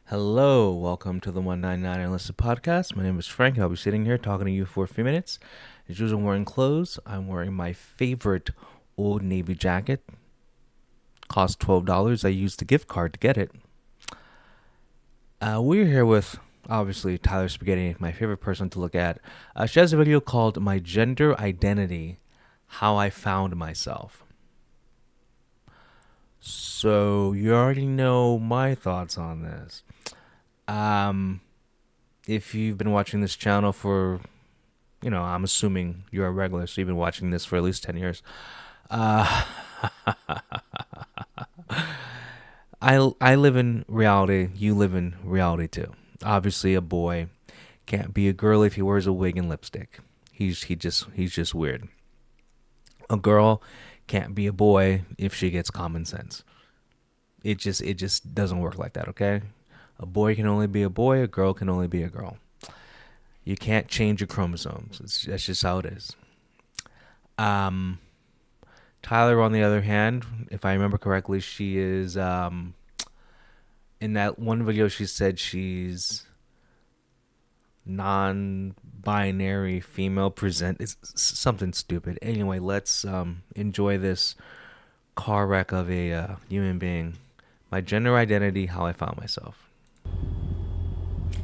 Hello, welcome to the 199 Unlisted podcast. My name is Frank. I'll be sitting here talking to you for a few minutes. As usual, I'm wearing clothes. I'm wearing my favorite Old Navy jacket. Cost $12. I used the gift card to get it. We're here with, obviously, Tyler Spaghetti, my favorite person to look at. She has a video called My Gender Identity, How I Found Myself. So, you already know my thoughts on this. If you've been watching this channel for, I'm assuming you're a regular, so you've been watching this for at least 10 years. Uh, I live in reality. You live in reality too. Obviously, a boy can't be a girl if he wears a wig and lipstick. He's just weird. A girl can't be a boy if she gets common sense. It just doesn't work like that, okay? A boy can only be a boy, a girl can only be a girl. You can't change your chromosomes. That's just how it is. Um, Tyler, on the other hand, if I remember correctly, she is in that one video. She said she's non-binary female. Present it's something stupid. Anyway, let's enjoy this car wreck of a human being. My gender identity, how I found myself.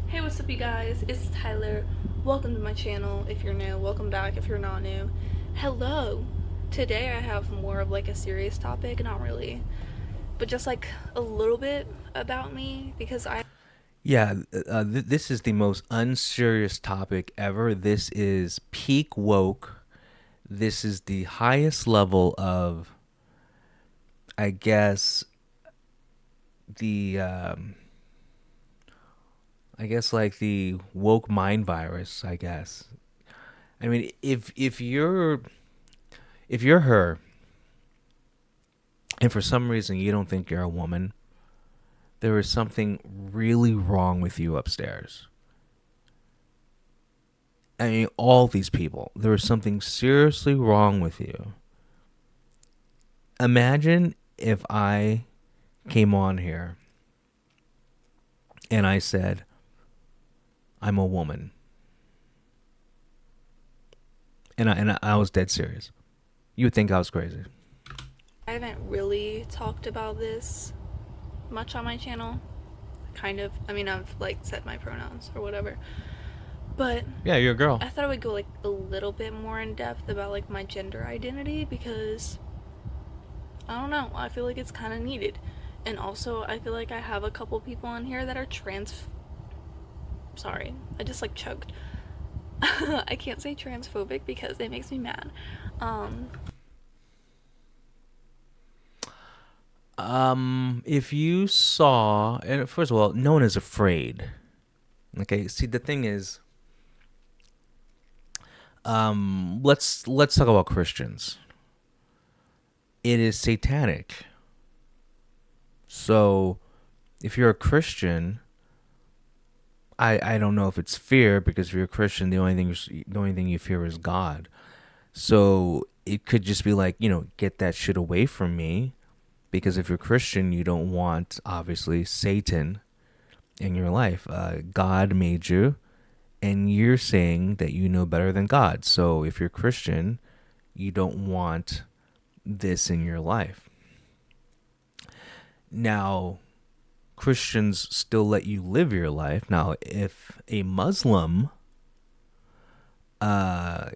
Hey, what's up, you guys? It's Tyler. Welcome to my channel. If you're new, welcome back if you're not new. Hello. Today I have more of like a serious topic, not really, but just like a little bit about me because Yeah, this is the most unserious topic ever. This is peak woke. This is the highest level of, I guess, the like the woke mind virus. I guess. I mean, if you're her, and for some reason you don't think you're a woman, there is something really wrong with you upstairs. I mean, all these people, there is something seriously wrong with you. Imagine if I came on here and I said, I'm a woman. And I was dead serious. You would think I was crazy. haven't really talked about this much on my channel. Kind of. I mean, I've like said my pronouns or whatever, but Yeah, you're a girl. I thought I would go like a little bit more in depth about like my gender identity because I don't know. I feel like it's kind of needed. And also, I feel like I have a couple people on here that are Sorry, I just like choked. I can't say transphobic because it makes me mad. Um, If you saw, and first of all, no one is afraid. Okay, see, the thing is, let's talk about Christians. It is satanic. So, if you're a Christian, I don't know if it's fear, because if you're a Christian, the only thing you fear is God. So it could just be like, get that shit away from me, because if you're Christian, you don't want, obviously, Satan in your life. God made you, and you're saying that you know better than God. So if you're Christian, you don't want this in your life. Now, Christians still let you live your life. Now, if a Muslim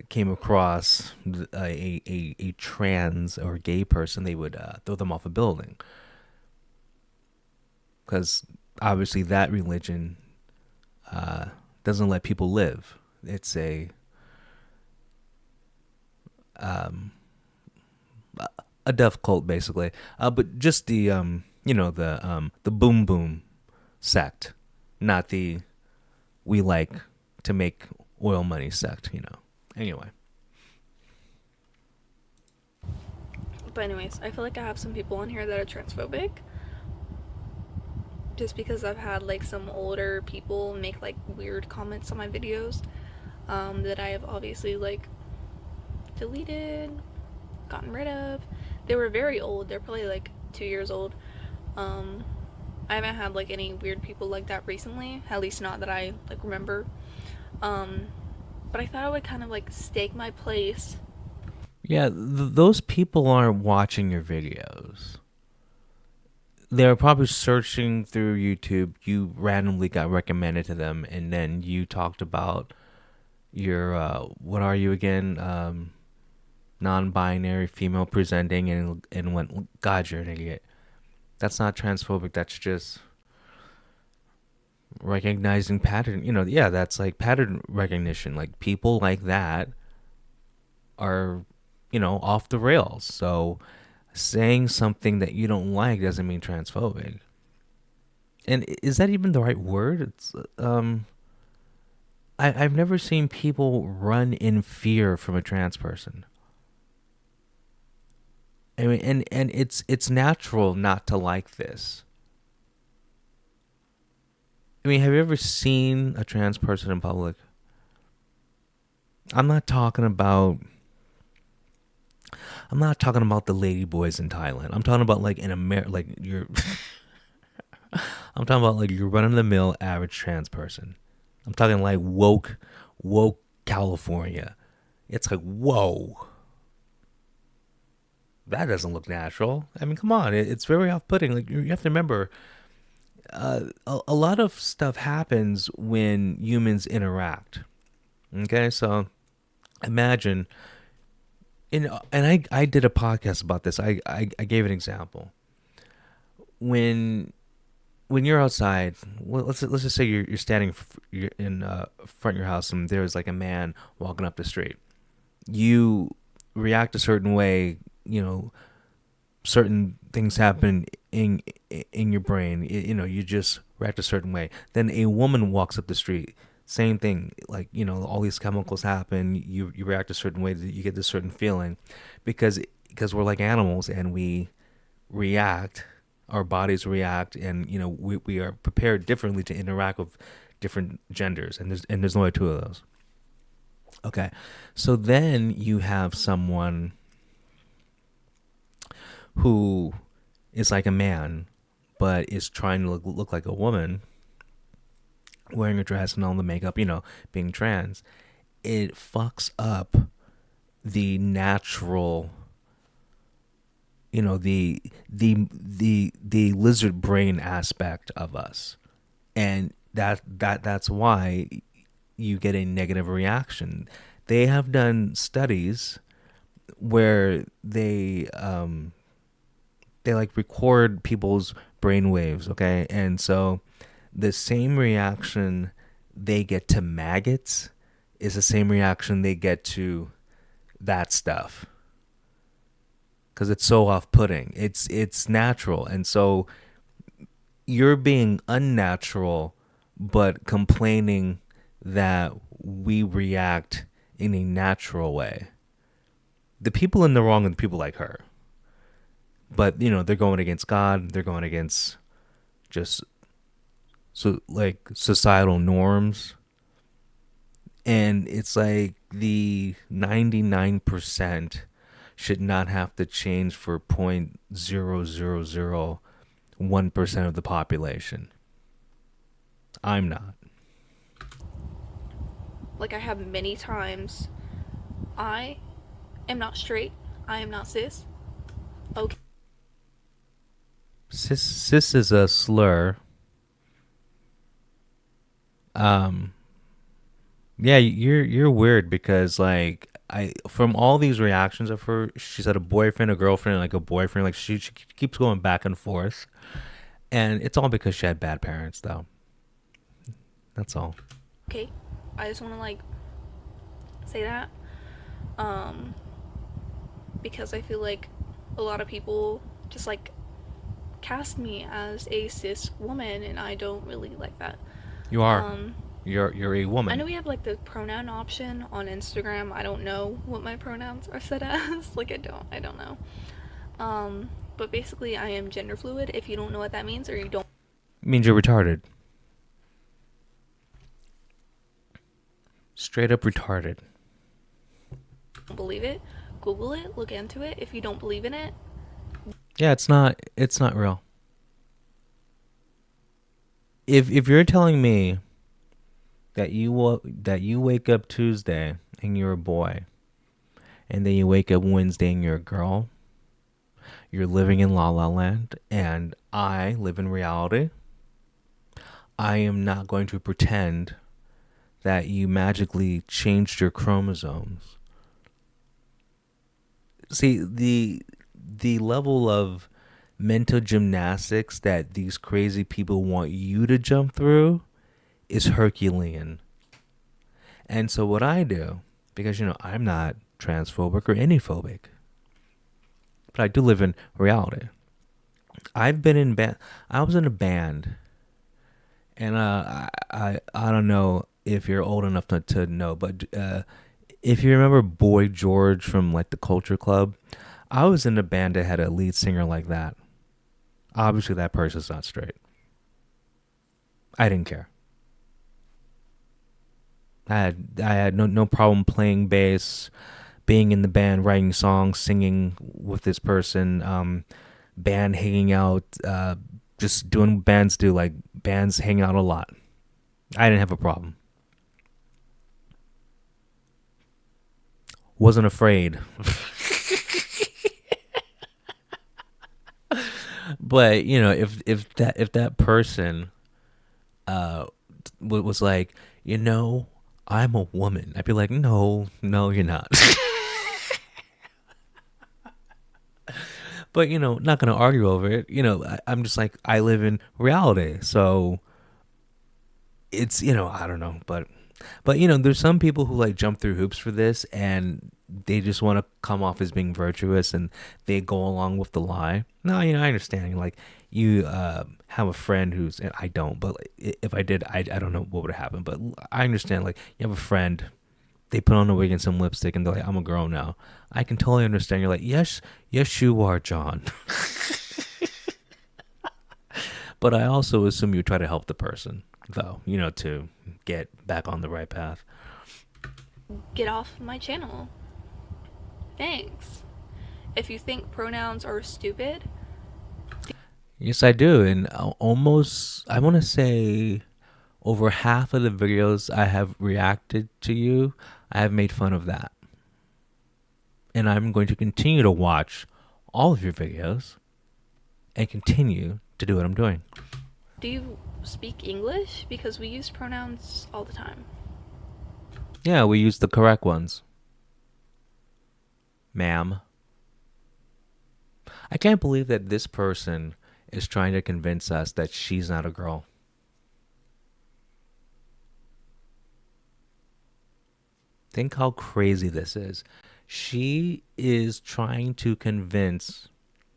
came across a trans or gay person, they would throw them off a building, because obviously that religion doesn't let people live. It's a death cult, basically. But just the boom boom sect, not the we like to make oil money sect. Anyway. but anyways, I feel like I have some people on here that are transphobic. Just because I've had like some older people make like weird comments on my videos, that I have obviously like deleted, gotten rid of. They were very old. They're probably like 2 years old. Um, I haven't had like any weird people like that recently, at least not that I like remember. Um, but I thought I would kind of like stake my place. Yeah, those people aren't watching your videos. They're probably searching through YouTube. You randomly got recommended to them, and then you talked about your what are you again? Non-binary, female presenting, and went, God, you're an idiot. That's not transphobic. That's just recognizing pattern. Yeah, that's like pattern recognition. Like people like that are, off the rails. So saying something that you don't like doesn't mean transphobic. And is that even the right word? I've never seen people run in fear from a trans person. I mean, and it's natural not to like this. I mean, have you ever seen a trans person in public? I'm not talking about I'm not talking about the lady boys in Thailand. I'm talking about like in America, like you're. I'm talking about like your run of the mill average trans person. I'm talking like woke California. It's like whoa, that doesn't look natural. I mean, come on, it's very off-putting. Like you have to remember, a lot of stuff happens when humans interact. Okay, so imagine, and I did a podcast about this. I gave an example when you're outside, well, let's just say you're standing you're in front of your house and there's like a man walking up the street. You react a certain way, certain things happen in your brain. You just react a certain way. Then a woman walks up the street, same thing. Like all these chemicals happen. You react a certain way. You get this certain feeling, because we're like animals and we react, our bodies react, and we are prepared differently to interact with different genders, and there's only two of those. Okay, so then you have someone who is like a man but is trying to look like a woman, wearing a dress and all the makeup, being trans. It fucks up the natural, the lizard brain aspect of us, and that's why you get a negative reaction. They have done studies where they like record people's brain waves, okay, and so the same reaction they get to maggots is the same reaction they get to that stuff, because it's so off-putting. It's natural, and so you're being unnatural, but complaining that we react in a natural way. The people in the wrong are the people like her, but they're going against God. They're going against just so like societal norms, and it's like the 99% should not have to change for 0.0001% of the population. I'm not. Like I have many times. I am not straight. I am not cis. Okay. Cis is a slur. Um, yeah, you're weird because like I from all these reactions of her, she's had a boyfriend, a girlfriend, like a boyfriend. Like she keeps going back and forth, and it's all because she had bad parents, though. That's all. Okay. I just want to like say that um because I feel like a lot of people just like cast me as a cis woman and I don't really like that. You are. Um You're a I woman. know we have like the pronoun option on Instagram. I don't know what my pronouns are set as. Like I don't know. But basically I am gender fluid if you don't know what that means or you don't It means you're retarded. Straight up retarded. believe it. Google it, look into it. If you don't believe in it, Yeah, it's not real. if you're telling me that that you wake up Tuesday and you're a boy, and then you wake up Wednesday and you're a girl, you're living in La La Land, and I live in reality. I am not going to pretend that you magically changed your chromosomes. See, the level of mental gymnastics that these crazy people want you to jump through is Herculean. And so what I do, because I'm not transphobic or any phobic, but I do live in reality. I've been in band. I was in a band, and I don't know if you're old enough to know, but if you remember Boy George from like the Culture Club, I was in a band that had a lead singer like that. Obviously, that person's not straight. I didn't care. I had no problem playing bass, being in the band, writing songs, singing with this person, band hanging out, just doing what bands do, like bands hang out a lot. I didn't have a problem. Wasn't afraid. But if that person was like, I'm a woman, I'd be like, no, no, you're not. But not gonna argue over it. I'm just like, I live in reality, so it's I don't know, but there's some people who like jump through hoops for this, and they just want to come off as being virtuous, and they go along with the lie. No, I understand. Like, you have a friend who's, and I don't, but if I did, I don't know what would happen. But I understand. Like, you have a friend, they put on a wig and some lipstick, and they're like, I'm a girl now. I can totally understand. You're like, yes, yes, you are, John. But I also assume you try to help the person, though, to get back on the right path. Get off my channel. Thanks. If you think pronouns are stupid, Yes, I do. And almost, I want to say over half of the videos I have reacted to you, I have made fun of that. And I'm going to continue to watch all of your videos and continue to do what I'm doing. do you speak English? Because we use pronouns all the time. Yeah, we use the correct ones. Ma'am. I can't believe that this person is trying to convince us that she's not a girl. Think how crazy this is. She is trying to convince.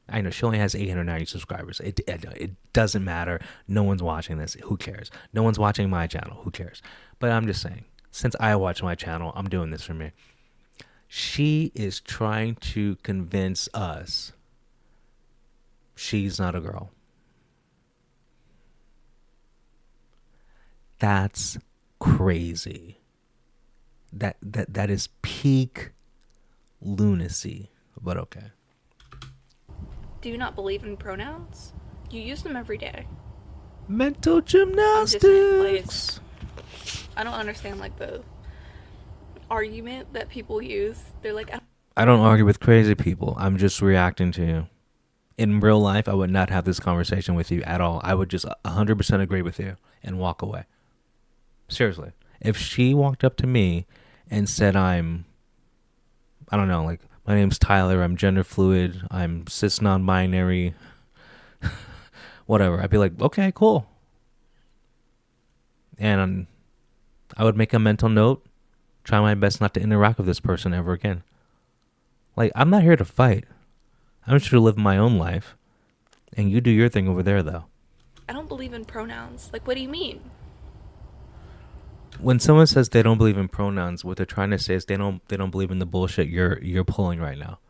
I know she only has 890 subscribers. It doesn't matter. No one's watching this. Who cares? No one's watching my channel. Who cares? But I'm just saying, since I watch my channel, I'm doing this for me. She is trying to convince us she's not a girl. That's crazy. That is peak lunacy. But okay. Do you not believe in pronouns? You use them every day. Mental I'm just saying, like, gymnastics. I don't understand like the argument that people use. They're like, I don't argue with crazy people. I'm just reacting to you. In real life, I would not have this conversation with you at all. I would just 100% agree with you and walk away. Seriously. If she walked up to me and said, I don't know, like, my name's Tyler, I'm gender fluid, I'm cis non-binary, whatever, I'd be like, okay, cool. And I would make a mental note, try my best not to interact with this person ever again. Like, I'm not here to fight. I'm just here to live my own life. And you do your thing over there, though. I don't believe in pronouns. Like, what do you mean? When someone says they don't believe in pronouns, what they're trying to say is they don't believe in the bullshit you're pulling right now.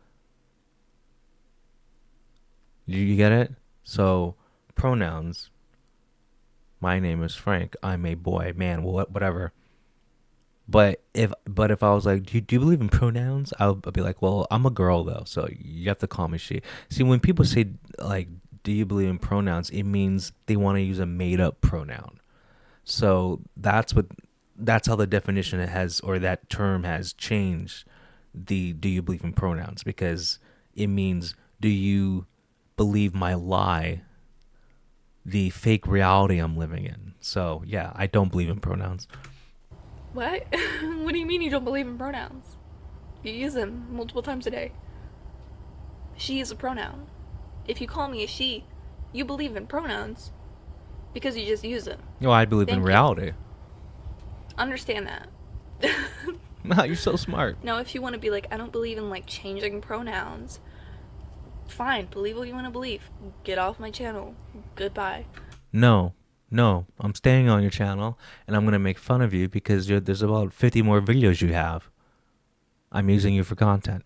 You get it? So, pronouns. My name is Frank. I'm a boy, man, whatever. But if I was like, do you believe in pronouns? I'll be like, well, I'm a girl though, so you have to call me she. See, when people say like, do you believe in pronouns, it means they want to use a made up pronoun. So that's how the definition has, or that term has changed. The do you believe in pronouns, because it means, do you believe my lie, the fake reality I'm living in? So yeah, I don't believe in pronouns. What? What do you mean you don't believe in pronouns? You use them multiple times a day. She is a pronoun. If you call me a she, you believe in pronouns because you just use them. No, I believe in Thank you. reality. Understand that. Wow, you're so smart. Now, if you want to be like, I don't believe in like changing pronouns, fine, believe what you want to believe. Get off my channel. Goodbye. No, no, I'm staying on your channel, and I'm gonna make fun of you because there's about 50 more videos you have. I'm using you for content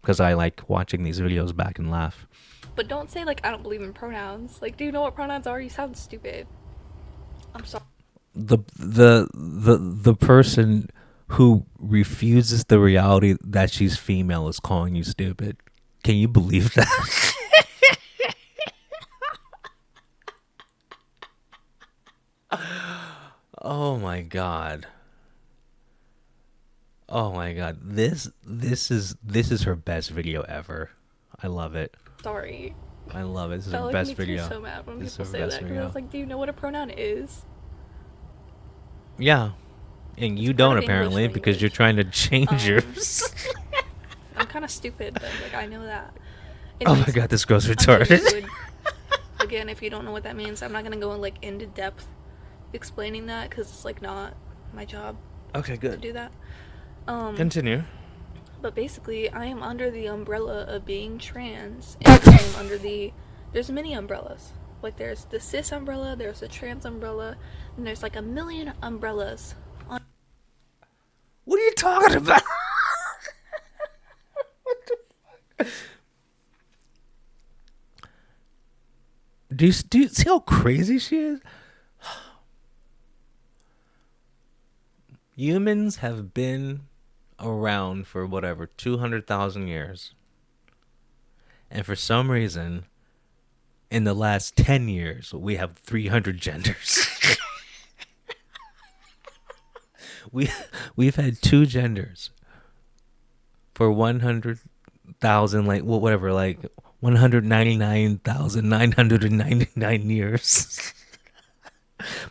because I like watching these videos back and laugh. But don't say like I don't believe in pronouns. Like, do you know what pronouns are? You sound stupid. I'm sorry. The person who refuses the reality that she's female is calling you stupid. Can you believe that? Oh my god. Oh my god. This is her best video ever. I love it. Sorry. I love it. This is That her like best makes me video. so mad when This is people her say best that because I video. was like, do you know what a pronoun is? Yeah. And It's you part don't of English apparently, because you're language. trying to change Um, yours. I'm kind of stupid, but like I know that. Oh my Anyways, god, this girl's I knew retarded. you would. Again, if you don't know what that means, I'm not gonna go in like into depth explaining that because it's like not my job Okay, to good. do that. Continue. But basically, I am under the umbrella of being trans, and I am under the. There's many umbrellas. Like there's the cis umbrella, there's the trans umbrella, and there's like a million umbrellas. What are you talking about? Do you see how crazy she is? Humans have been around for whatever 200,000 years, and for some reason, in the last 10 years, we have 300 genders. we we've had two genders for 100,000, like, well, whatever, like 199,999 years.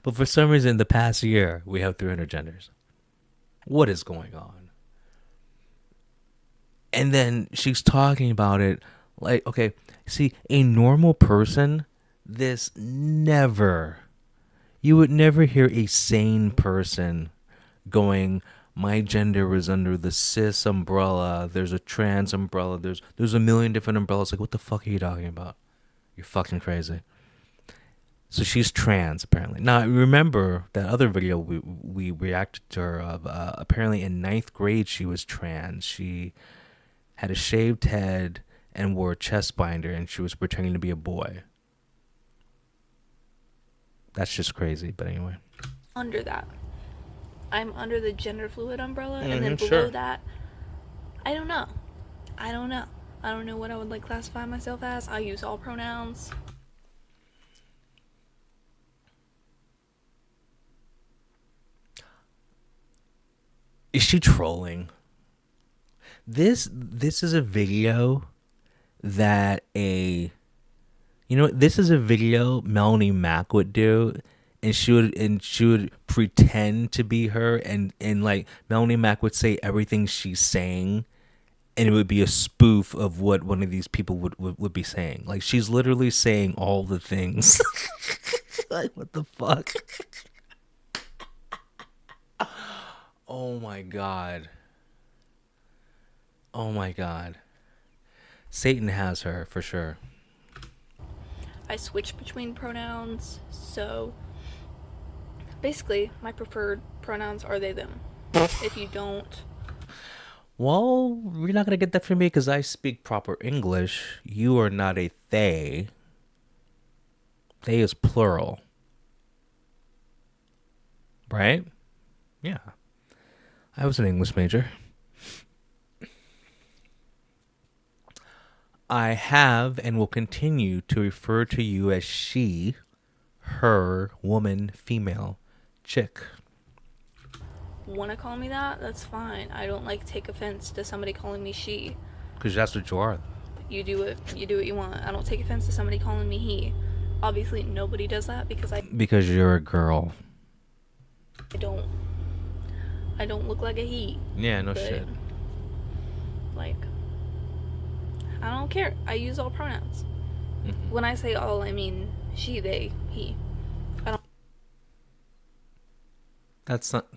But for some reason, in the past year, we have 300 genders. What is going on? And then she's talking about it like, okay, see, a normal person, this never, you would never hear a sane person going, my gender is under the cis umbrella, there's a trans umbrella, there's a million different umbrellas. Like, what the fuck are you talking about? You're fucking crazy. So she's trans, apparently. Now, remember that other video we reacted to her of, apparently in ninth grade she was trans. She had a shaved head and wore a chest binder, and she was pretending to be a boy. That's just crazy, but anyway. Under that, I'm under the gender fluid umbrella, and then below Sure. that, I don't know. I don't know. I don't know what I would like classify myself as. I use all pronouns. Is she trolling? This is a video that this is a video Melanie Mack would do, and she would pretend to be her, and like Melanie Mack would say everything she's saying, and it would be a spoof of what one of these people would be saying. Like, she's literally saying all the things. Like, what the fuck? Oh my god. Oh my god. Satan has her for sure. I switch between pronouns, so basically, my preferred pronouns are they, them. If you don't, Well, you're not gonna get that from me because I speak proper English. You are not a they. They is plural. Right? Yeah. I was an English major. I have and will continue to refer to you as she, her, woman, female, chick. Want to call me that? That's fine. I don't like take offense to somebody calling me she. Because that's what you are. You do it. You do what you want. I don't take offense to somebody calling me he. Obviously, nobody does that because Because you're a girl. I don't. I don't look like a he. Yeah, no But, shit. like, I don't care. I use all pronouns. Mm-hmm. When I say all, I mean she, they, he. I don't. That's not.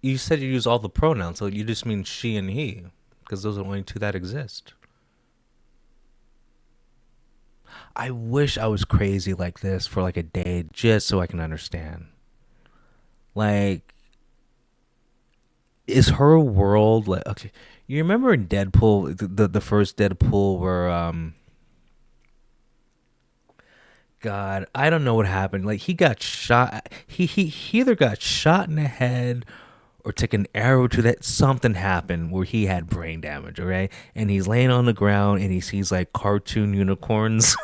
You said you use all the pronouns, so you just mean she and he, because those are the only two that exist. I wish I was crazy like this for like a day just so I can understand. Like, is her world like okay? You remember in Deadpool, the first Deadpool where God, I don't know what happened. Like he got shot. He either got shot in the head or took an arrow to that. Something happened where he had brain damage. Okay, and he's laying on the ground and he sees like cartoon unicorns.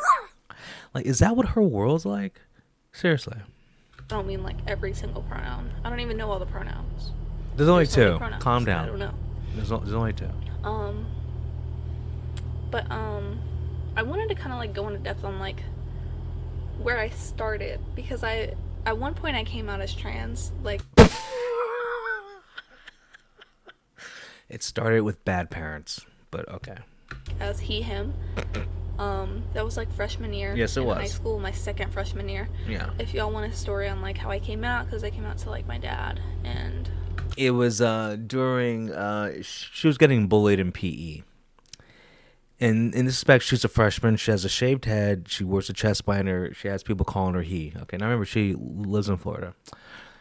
Like, is that what her world's like? Seriously. I don't mean like every single pronoun. I don't even know all the pronouns. There's only There's so many two. pronouns. Calm I don't down. know. There's only two. Um, but I wanted to kind of like go into depth on like where I started because I at one point I came out as trans. Like It started with bad parents, but okay. as he, him. That was like freshman year. Yes, it in was. high school, my second freshman year. Yeah. If y'all want a story on like how I came out, because I came out to like my dad, and It was during she was getting bullied in PE. And in this spec, she's a freshman. She has a shaved head. She wears a chest binder. She has people calling her he. Okay, now remember she lives in Florida.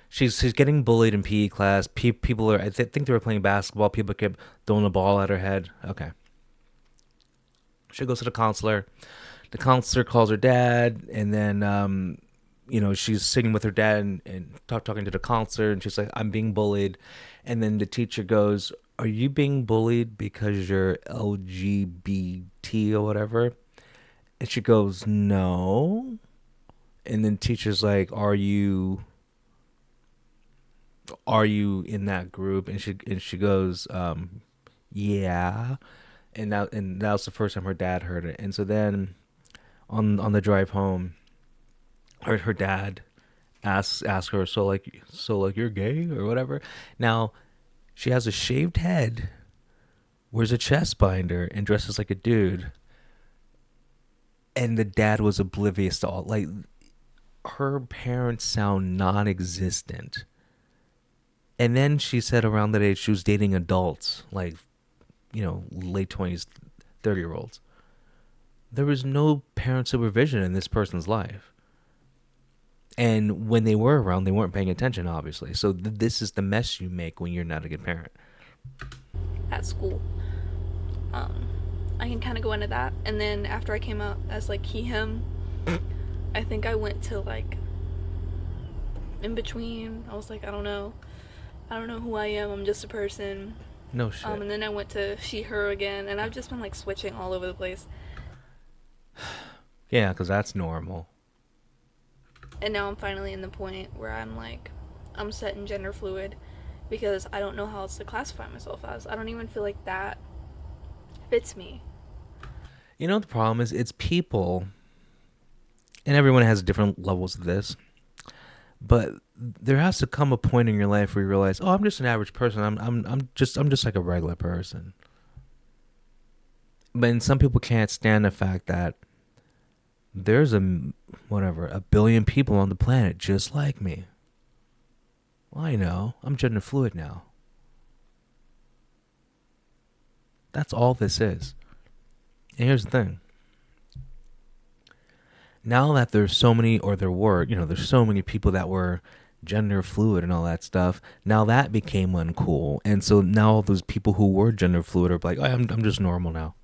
She's getting bullied in PE class. People are think they were playing basketball. People kept throwing the ball at her head. Okay. She goes to the counselor. The counselor calls her dad, and then she's sitting with her dad and talking to the counselor, and she's like, "I'm being bullied," and then the teacher goes, "Are you being bullied because you're LGBT or whatever?" And she goes, "No," and then teacher's like, "Are you in that group?" And she goes, "Yeah." And that was the first time her dad heard it. And so then on the drive home, her dad asks her, so like you're gay or whatever. Now she has a shaved head, wears a chest binder, and dresses like a dude. And the dad was oblivious to all. Like, her parents sound non-existent. And then she said around that age she was dating adults, like, late 20s, 30-year-olds. There was no parent supervision in this person's life. And when they were around, they weren't paying attention, obviously. So this is the mess you make when you're not a good parent. at school. I can kind of go into that, and then after I came out as like he, him, I think I went to like in between. I was like, I don't know who I am. I'm just a person. No shit. And then I went to she, her again, and I've just been like switching all over the place. Yeah, because that's normal. And now I'm finally in the point where I'm set in gender fluid because I don't know how else to classify myself as. I don't even feel like that fits me. You know what the problem is? It's people, and everyone has different levels of this, but there has to come a point in your life where you realize, oh, I'm just an average person. I'm just like a regular person. But some people can't stand the fact that there's a billion people on the planet just like me. Well, I know. I'm gender fluid now. That's all this is. And here's the thing. Now that there's so many, or there's so many people that were gender fluid and all that stuff, now that became uncool. And so now all those people who were gender fluid are like, oh, I'm just normal now.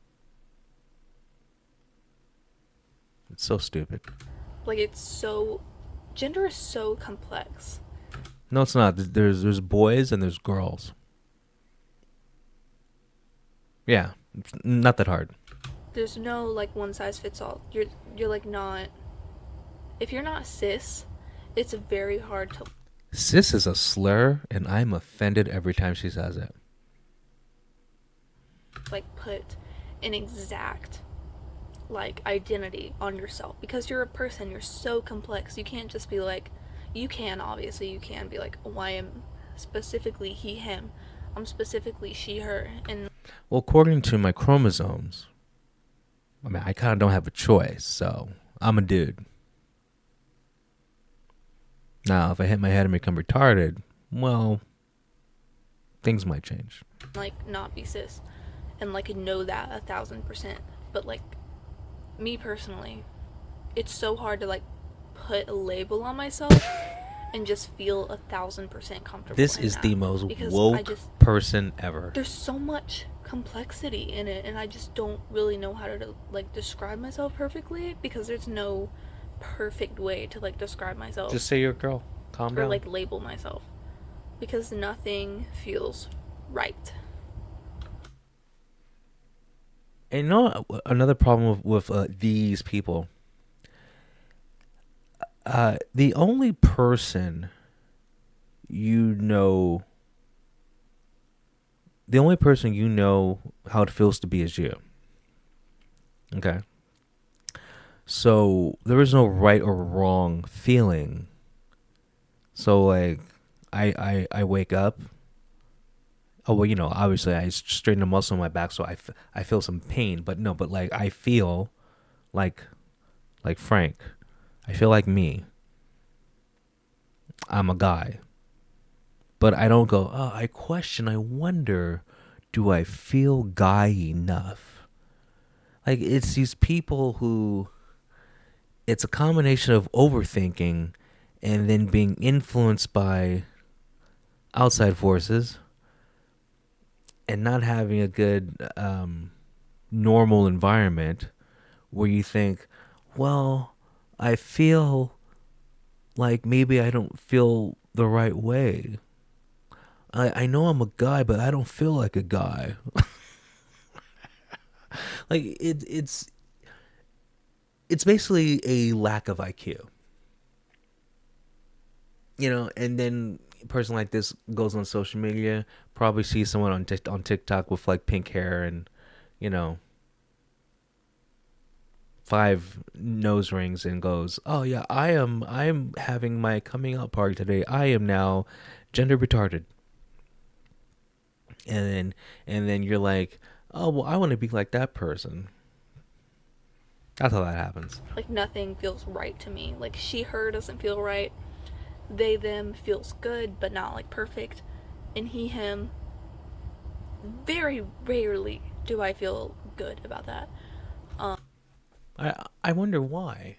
It's so stupid. Like, gender is so complex. No, it's not. There's boys and there's girls. Yeah, it's not that hard. There's no like one size fits all. You're like not, if you're not cis, it's very hard to Cis is a slur, and I'm offended every time she says it. like put an exact like identity on yourself because you're a person. You're so complex. You can't just be like, you can obviously, you can be like, oh, I am specifically he him, I'm specifically she her. And Well, according to my chromosomes, I mean, I kind of don't have a choice, so I'm a dude. Now, if I hit my head and become retarded, well, things might change. like not be cis and like know that 1,000%. But like me personally, it's so hard to like put a label on myself and just feel 1,000% comfortable This in is that the most because I woke just, person ever. there's so much complexity in it and I just don't really know how to like describe myself perfectly because there's no perfect way to like describe myself Just say you're a girl. Calm or down. like label myself because nothing feels right. And you know another problem with these people? The only person you know, the only person you know how it feels to be is you. Okay. So there is no right or wrong feeling. So like, I wake up. Oh well, obviously I straighten a muscle in my back, so I feel some pain. But no, but like I feel like Frank. I feel like me. I'm a guy. But I don't go, oh, I question, I wonder, do I feel guy enough? Like, it's these people who, it's a combination of overthinking and then being influenced by outside forces and not having a good normal environment where you think, well, I feel like maybe I don't feel the right way. I know I'm a guy, but I don't feel like a guy. Like it's basically a lack of IQ. And then a person like this goes on social media, probably sees someone on TikTok with like pink hair and you know 5 nose rings and goes, "Oh yeah, I'm having my coming out party today. I am now gender retarded." And then you're like, "Oh, well, I want to be like that person." That's how that happens. Like nothing feels right to me. Like she her doesn't feel right. They them feels good but not like perfect. And he him, very rarely do I feel good about that. I wonder why.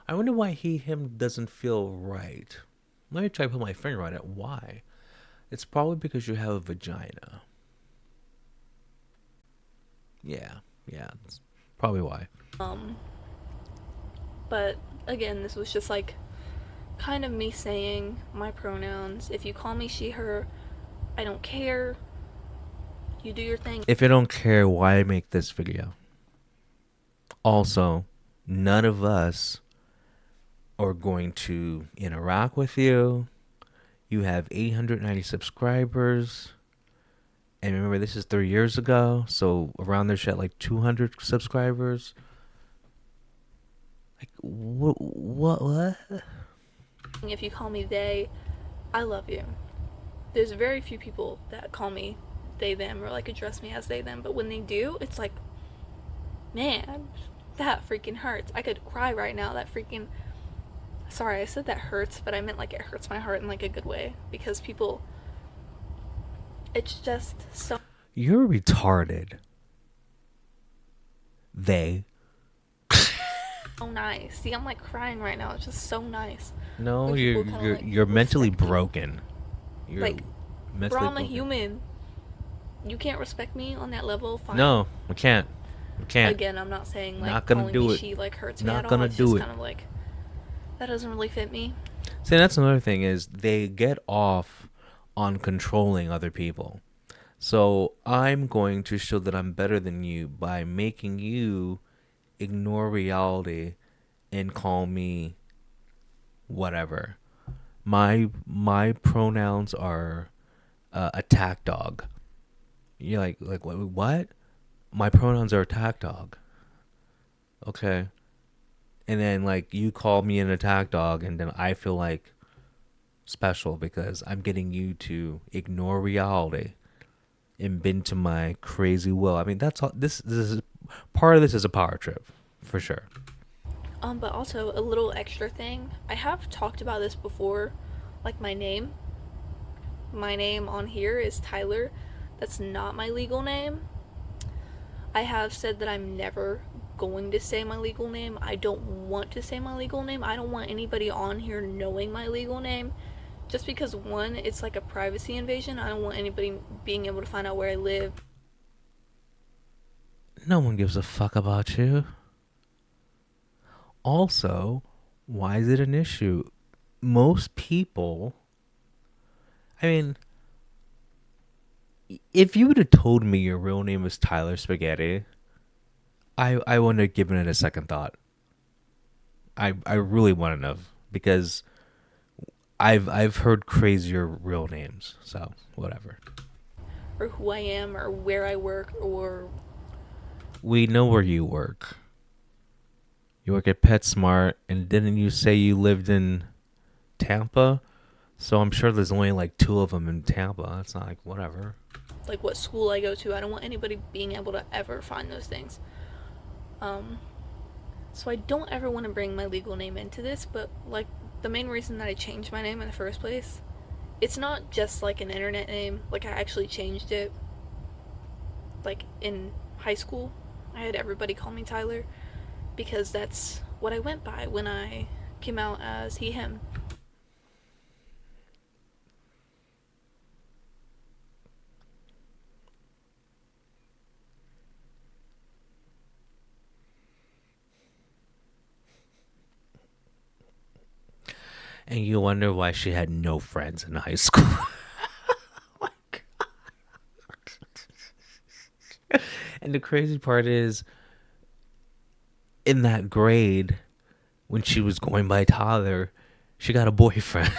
I wonder why he him doesn't feel right. Let me try to put my finger on it. Why? It's probably because you have a vagina. Yeah, yeah, that's probably why. Um but again, this was just like kind of me saying my pronouns. If you call me she her, I don't care. You do your thing. If you don't care, why make this video? Also, none of us are going to interact with you. You have 890 subscribers. And remember, this is 3 years ago. So around there, she had like 200 subscribers. Like, what? If you call me they, I love you. There's very few people that call me they them or like address me as they them, but when they do, it's like, man, that freaking hurts. I could cry right now. That freaking, sorry, I said that hurts, but I meant like it hurts my heart in like a good way because people, it's just so. You're retarded. They. So nice. See, I'm like crying right now. It's just so nice. No, When you're people kinda, you're like, you're mentally respect me. broken. You're Like, bro, mentally I'm a broken. human. You can't respect me on that level. Fine. No, we can't. We can't. Again, I'm not saying like Not gonna calling do me it. she like hurts me Not at all. gonna It's do just it. kind of like that doesn't really fit me. See, that's another thing is they get off on controlling other people. So I'm going to show that I'm better than you by making you ignore reality and call me whatever. My pronouns are attack dog. You're like what? My pronouns are attack dog. Okay. And then like you call me an attack dog, and then I feel like special because I'm getting you to ignore reality and bend to my crazy will. I mean, that's all. This is part of this is a power trip, for sure. But also a little extra thing. I have talked about this before, like my name. My name on here is Tyler. That's not my legal name. I have said that I'm never going to say my legal name. I don't want to say my legal name. I don't want anybody on here knowing my legal name. Just because, one, it's like a privacy invasion. I don't want anybody being able to find out where I live. No one gives a fuck about you. Also, why is it an issue? Most people, I mean, if you would have told me your real name was Tyler Spaghetti, I wouldn't have given it a second thought. I really wouldn't have because I've heard crazier real names. So whatever. Or who I am, or where I work, or We know where you work. You work at PetSmart, and didn't you say you lived in Tampa? So I'm sure there's only like two of them in Tampa. It's not like whatever. like what school I go to. I don't want anybody being able to ever find those things. Um, so I don't ever want to bring my legal name into this, but like the main reason that I changed my name in the first place, it's not just like an internet name. Like I actually changed it like in high school. I had everybody call me Tyler because that's what I went by when I came out as he, him. And you wonder why she had no friends in high school. And the crazy part is, in that grade, when she was going by Tyler, she got a boyfriend.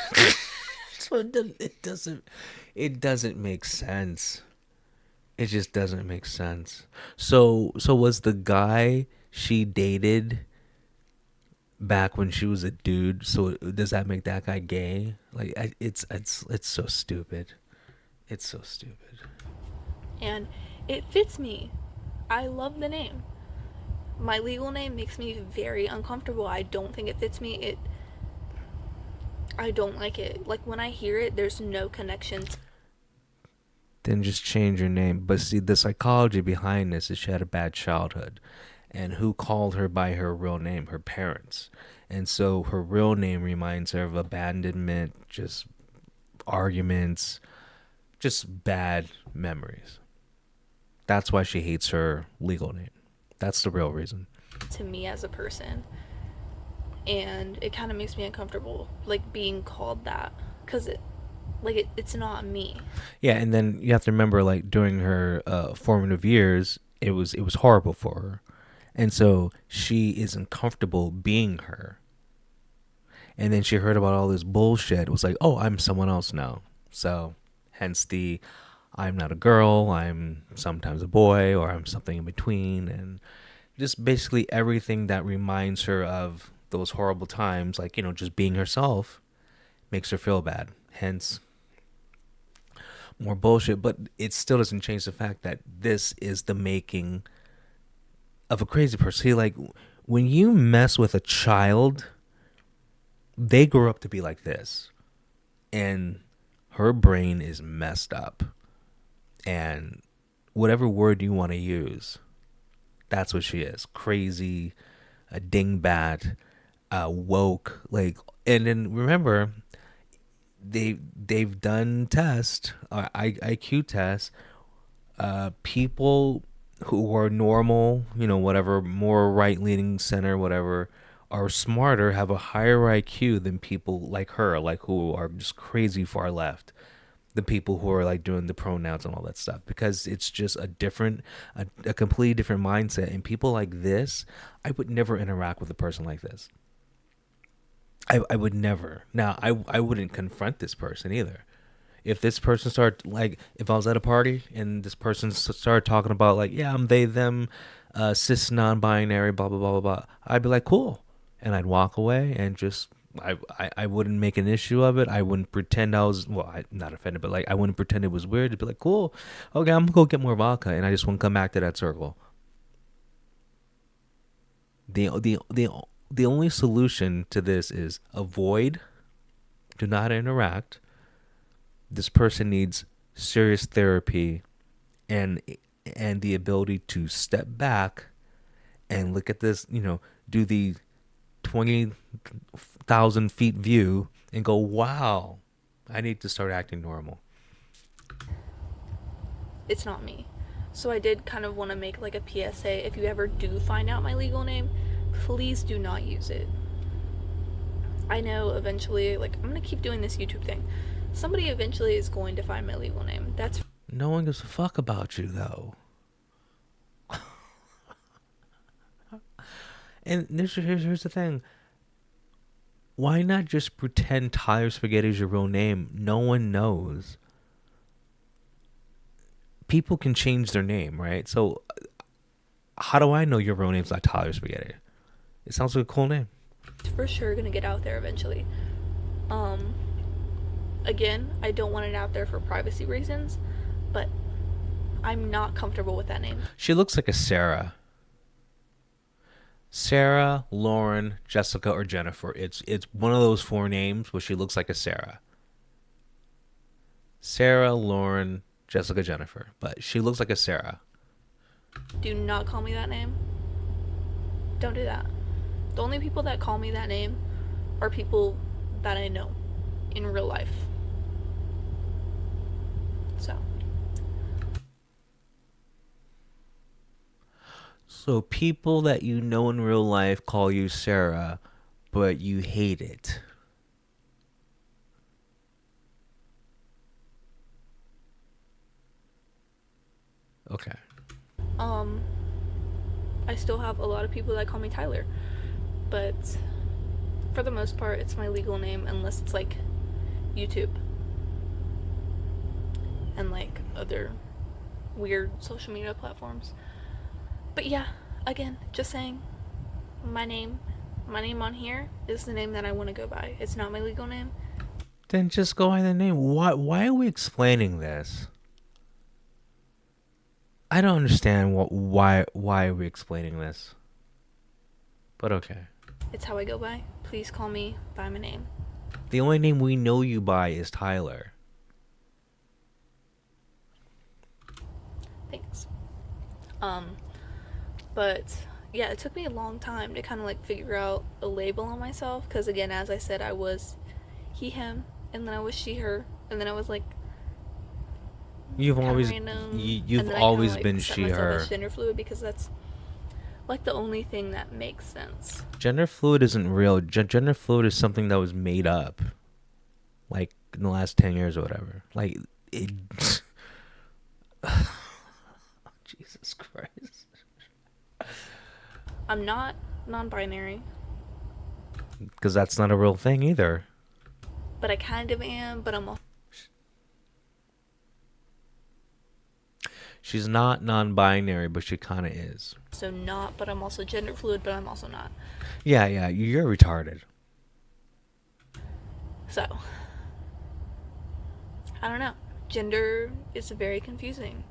So it doesn't make sense. It just doesn't make sense. So was the guy she dated back when she was a dude? So does that make that guy gay? Like it's so stupid. It's so stupid. And it fits me. I love the name. My legal name makes me very uncomfortable. I don't think it fits me. I don't like it. Like when I hear it, there's no connection. Then just change your name. But see, the psychology behind this is she had a bad childhood. And who called her by her real name? Her parents. And so her real name reminds her of abandonment, just arguments, just bad memories. That's why she hates her legal name. That's the real reason. To me as a person, and it kind of makes me uncomfortable, like being called that, because it's not me. Yeah, and then you have to remember, like during her formative years, it was horrible for her, and so she isn't comfortable being her. And then she heard about all this bullshit. It was like, oh, I'm someone else now. So, hence the I'm not a girl. I'm sometimes a boy, or I'm something in between, and just basically everything that reminds her of those horrible times, like just being herself, makes her feel bad. Hence more bullshit, but it still doesn't change the fact that this is the making of a crazy person. See, like when you mess with a child, they grow up to be like this, and her brain is messed up. And whatever word you want to use, that's what she is. Crazy, a dingbat, woke, like. And then remember, they've done tests, IQ tests. People who are normal, whatever, more right leaning center, whatever, are smarter, have a higher IQ than people like her, like who are just crazy far left. the people who are like doing the pronouns and all that stuff, because it's just a completely different mindset. And people like this, I would never interact with a person like this. I would never. Now, I wouldn't confront this person either. If this person started, like, if I was at a party and this person started talking about, like, yeah, I'm they, them, cis, non binary, blah, blah, blah, blah, blah, I'd be like, cool. And I'd walk away and just, I wouldn't make an issue of it. I wouldn't pretend I was, well, I'm not offended, but like, I wouldn't pretend it was weird. It'd be like, cool. Okay, I'm going to go get more vodka. And I just wouldn't come back to that circle. The, the, the, the only solution to this is avoid, do not interact. This person needs serious therapy and and the ability to step back and look at this, do the 20,000 feet view and go, wow, I need to start acting normal. It's not me. So I did kind of want to make like a PSA. If you ever do find out my legal name, please do not use it. I know eventually, like, I'm gonna keep doing this YouTube thing. Somebody eventually is going to find my legal name. That's No one gives a fuck about you, though. And here's the thing. Why not just pretend Tyler Spaghetti is your real name? No one knows. People can change their name, right? So how do I know your real name's not Tyler Spaghetti? It sounds like a cool name. for sure gonna get out there eventually. Um, Again, I don't want it out there for privacy reasons, but I'm not comfortable with that name. She looks like a Sarah. Sarah, Lauren, Jessica, or Jennifer. It's one of those four names where she looks like a Sarah. Sarah, Lauren, Jessica, Jennifer. But she looks like a Sarah. Do not call me that name. Don't do that. The only people that call me that name are people that I know in real life. So, So people that you know in real life call you Sarah, but you hate it. Okay. um, I still have a lot of people that call me Tyler, but for the most part, it's my legal name unless it's like YouTube and like other weird social media platforms. But yeah, again, just saying, my name on here is the name that I want to go by. It's not my legal name. Then just go by the name. Why are we explaining this? I don't understand why are we explaining this. But okay. It's how I go by. Please call me by my name. The only name we know you by is Tyler. Thanks. But yeah, it took me a long time to kind of like figure out a label on myself because again, as I said, I was he, him, and then I was she, her, and then I was like You've always random, you've always been she, her. gender fluid because that's like the only thing that makes sense. Gender fluid isn't real. Gender fluid is something that was made up, like in the last 10 years or whatever. Like it. Jesus Christ. I'm not non-binary, Because that's not a real thing either. but I kind of am. But I'm also She's not non-binary, but she kind of is. not. But I'm also gender fluid. But I'm also not. Yeah, you're retarded. So I don't know. Gender is very confusing.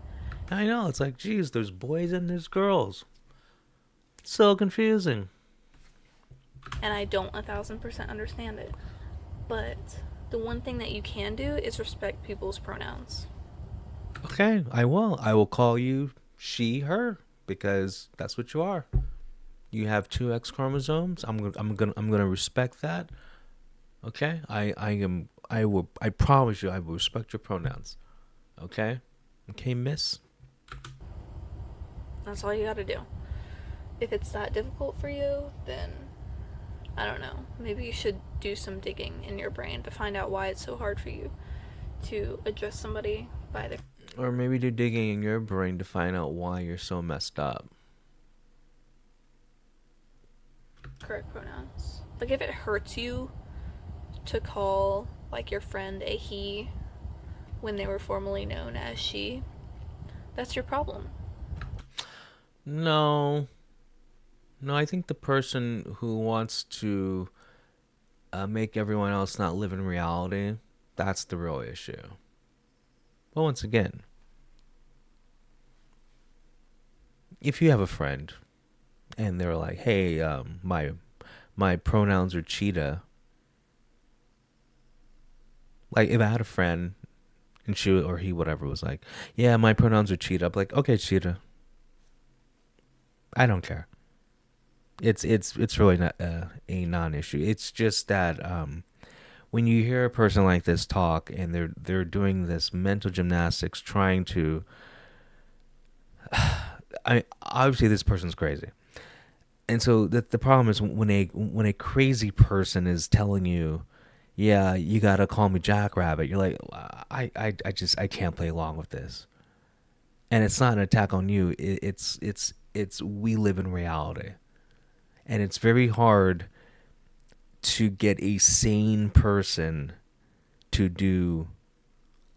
I know. It's like, geez, there's boys and there's girls. It's so confusing. And I don't 1,000% understand it. But the one thing that you can do is respect people's pronouns. Okay, I will. I will call you she, her, because that's what you are. You have two X chromosomes. I'm gonna respect that. Okay, I promise you I will respect your pronouns. Okay, miss. That's all you gotta do. If it's that difficult for you, then I don't know. Maybe you should do some digging in your brain to find out why it's so hard for you to address somebody by their Or maybe do digging in your brain to find out why you're so messed up. correct pronouns. Like if it hurts you to call like your friend a he when they were formerly known as she, that's your problem. No. No, I think the person who wants to make everyone else not live in reality, that's the real issue. But once again, if you have a friend and they're like, "Hey, my pronouns are cheetah," like if I had a friend and she or he whatever was like, "Yeah, my pronouns are cheetah," I'm like, "Okay, cheetah, I don't care." It's really not a non-issue. It's just that when you hear a person like this talk and they're doing this mental gymnastics trying to, I obviously this person's crazy. And so the problem is when a crazy person is telling you, yeah, you gotta call me Jackrabbit, you're like, I can't play along with this. And it's not an attack on you. It's we live in reality, and it's very hard to get a sane person to do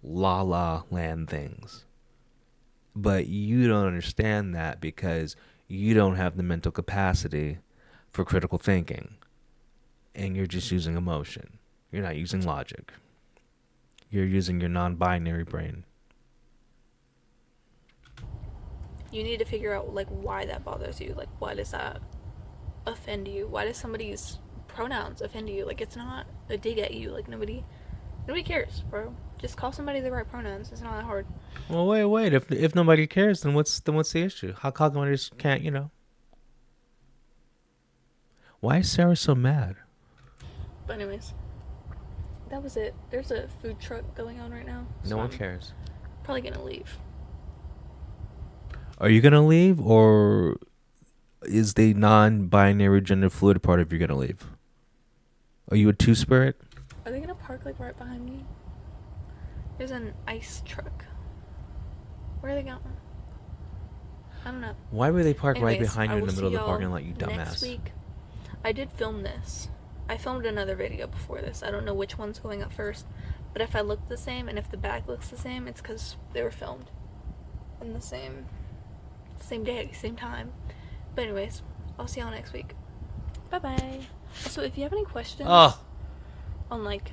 la la land things. But you don't understand that because you don't have the mental capacity for critical thinking, and you're just using emotion. You're not using logic. You're using your non-binary brain. You need to figure out like why that bothers you. Like why does that offend you? Why does somebody's pronouns offend you? Like it's not a dig at you. Like nobody cares, bro. Just call somebody the right pronouns. It's not that hard. Well, wait. If nobody cares, then what's the issue? How come I just can't? Why is Sarah so mad? But anyways, that was it. There's a food truck going on right now, No so one I'm cares. probably gonna leave. Are you gonna leave, or is the non-binary gender fluid part of you gonna leave? Are you a two-spirit? Are they gonna park like right behind me? There's an ice truck. Where are they going? I don't know. Why would they park right Anyways, behind I you in will the see middle of the y'all parking lot, you next dumbass? week. I did film this. I filmed another video before this. I don't know which one's going up first, but if I look the same and if the back looks the same, it's because they were filmed in the same day, same time. But anyways, I'll see y'all next week. Bye bye. Also, if you have any questions on like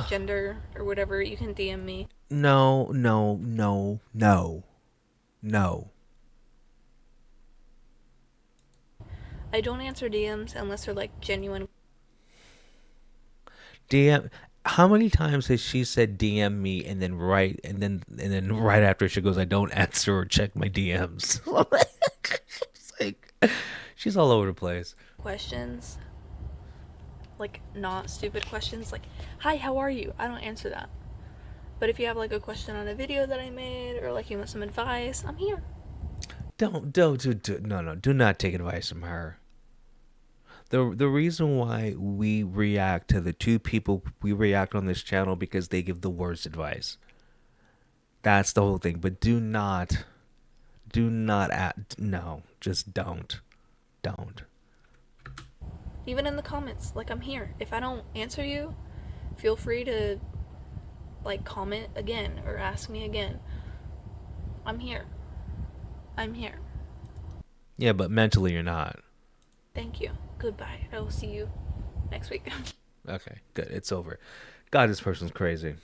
gender or whatever, you can DM me. No, no, no, no, no. I don't answer DMs unless they're like genuine. DM. How many times has she said DM me and then right after she goes, I don't answer or check my DMs. It's like she's all over the place. Questions, like not stupid questions, like hi, how are you? I don't answer that. But if you have like a question on a video that I made or like you want some advice, I'm here. Don't no, do not take advice from her. The reason why we react to the two people we react on this channel because they give the worst advice. That's the whole thing. But do not act. No, just don't. Even in the comments, like I'm here. If I don't answer you, feel free to like comment again or ask me again. I'm here. I'm here. Yeah, but mentally you're not. Thank you. Goodbye. I will see you next week. Okay, good. It's over. God, this person's crazy.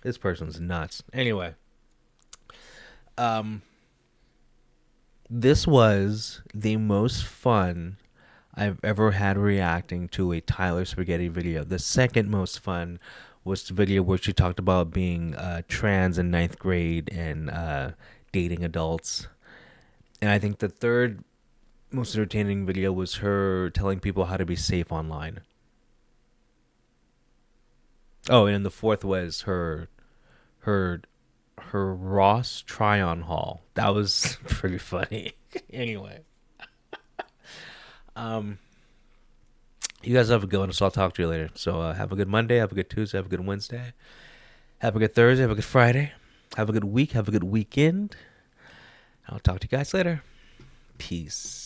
This person's nuts. Anyway, this was the most fun I've ever had reacting to a Tyler Spaghetti video. The second most fun was the video where she talked about being trans in ninth grade and dating adults. And I think the third most entertaining video was her telling people how to be safe online. Oh, and the fourth was her Ross try-on haul. That was pretty funny. Anyway, you guys have a good one, so I'll talk to you later. So have a good Monday, have a good Tuesday, have a good Wednesday, Have a good Thursday. Have a good Friday. Have a good week. Have a good weekend. I'll talk to you guys later. Peace.